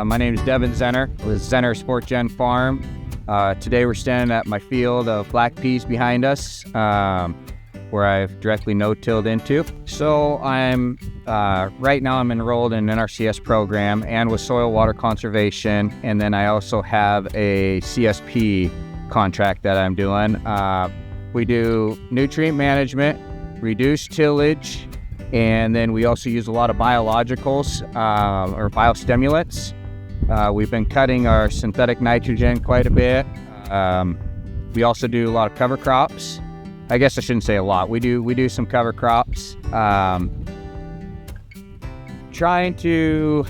My name is Devin Zenner with Zenner Sport Gen Farm. Today we're standing at my field of black peas behind us, where I've directly no-tilled into. So I'm right now I'm enrolled in an NRCS program and with soil water conservation, and then I also have a CSP contract that I'm doing. We do nutrient management, reduced tillage, and then we also use a lot of biologicals or biostimulants. We've been cutting our synthetic nitrogen quite a bit. We also do a lot of cover crops. I guess I shouldn't say a lot. We do some cover crops. Trying to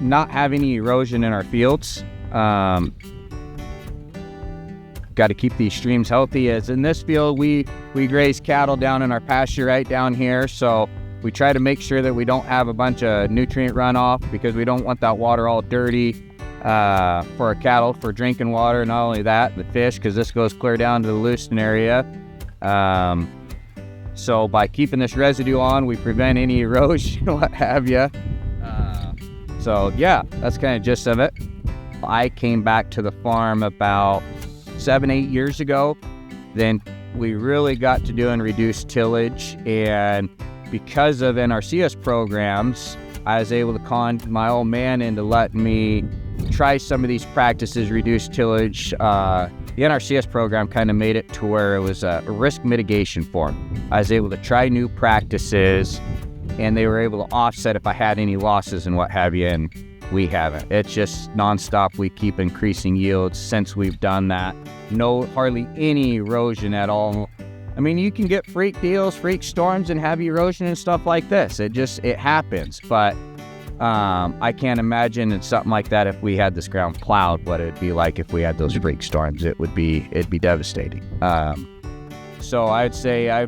not have any erosion in our fields. Got to keep these streams healthy. As in this field, we graze cattle down in our pasture right down here, so we try to make sure that we don't have a bunch of nutrient runoff, because we don't want that water all dirty for our cattle for drinking water. Not only that, the fish, because this goes clear down to the Lewiston area. So by keeping this residue on, we prevent any erosion, what have you. So yeah, that's kind of gist of it. I came back to the farm about 7-8 years ago. Then we really got to doing reduced tillage, and because of NRCS programs, I was able to con my old man into letting me try some of these practices, reduced tillage. The NRCS program kind of made it to where it was a risk mitigation for me. I was able to try new practices, and they were able to offset if I had any losses and what have you, and we haven't. It's just nonstop. We keep increasing yields since we've done that. Hardly any erosion at all. I mean, you can get freak deals, freak storms, and have erosion and stuff like this. It happens. But I can't imagine it's something like that if we had this ground plowed, what it'd be like if we had those freak storms. It'd be devastating. So I'd say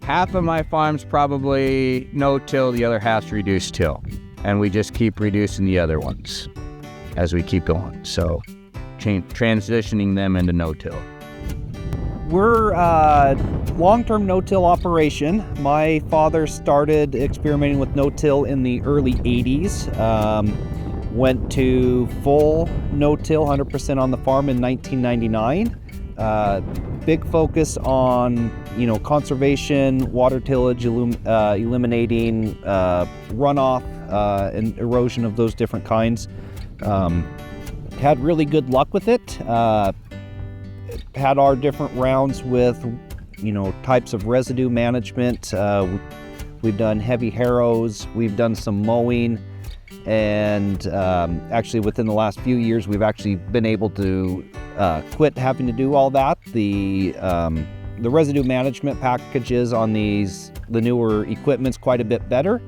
half of my farm's probably no-till, the other half's reduced till. And we just keep reducing the other ones as we keep going. So transitioning them into no-till. We're a long-term no-till operation. My father started experimenting with no-till in the early 80s. Went to full no-till, 100% on the farm in 1999. Big focus on, conservation, water tillage, eliminating runoff and erosion of those different kinds. Had really good luck with it. Had our different rounds with, types of residue management. We've done heavy harrows, we've done some mowing, and actually within the last few years, we've actually been able to quit having to do all that. The residue management packages on the newer equipment's quite a bit better.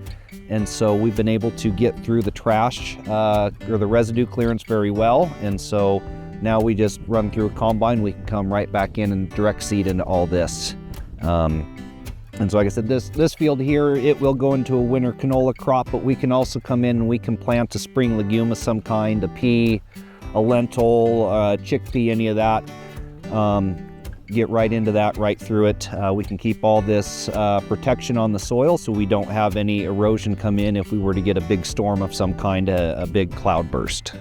And so we've been able to get through the trash or the residue clearance very well. And so now we just run through a combine, we can come right back in and direct seed into all this. And so like I said, this field here, it will go into a winter canola crop, but we can also come in and we can plant a spring legume of some kind, a pea, a lentil, chickpea, any of that. Get right into that, right through it. We can keep all this protection on the soil so we don't have any erosion come in if we were to get a big storm of some kind, a big cloud burst.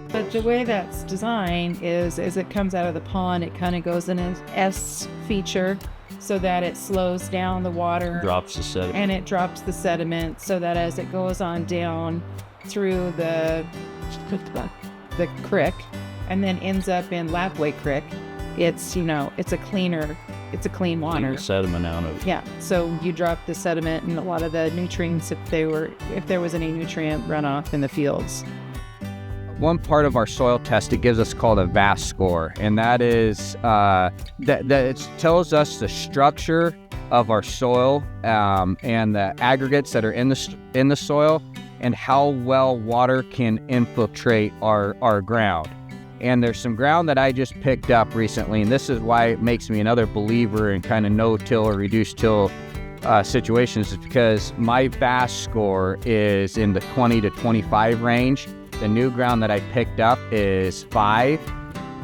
But the way that's designed is as it comes out of the pond, it kind of goes in an S feature so that it slows down the water. Drops the sediment. And it drops the sediment so that as it goes on down through the creek and then ends up in Lapway Creek, it's a clean water. Take the sediment out of it. Yeah, so you drop the sediment and a lot of the nutrients if there was any nutrient runoff in the fields. One part of our soil test, it gives us called a VAS score, and that is that it tells us the structure of our soil and the aggregates that are in the soil, and how well water can infiltrate our ground. And there's some ground that I just picked up recently, and this is why it makes me another believer in kind of no-till or reduced till situations, is because my VAS score is in the 20 to 25 range. The new ground that I picked up is 5,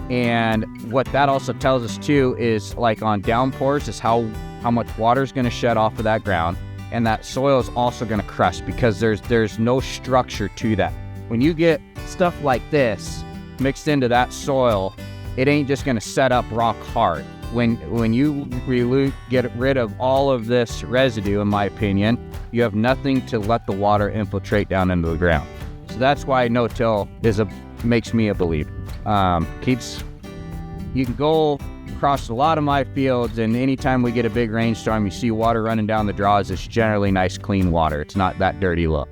And what that also tells us too is like on downpours is how much water is going to shed off of that ground, and that soil is also going to crush because there's no structure to that. When you get stuff like this mixed into that soil, it ain't just going to set up rock hard. When you get rid of all of this residue, in my opinion, you have nothing to let the water infiltrate down into the ground. So that's why no-till makes me a believer. You can go across a lot of my fields, and anytime we get a big rainstorm, you see water running down the draws. It's generally nice, clean water. It's not that dirty look.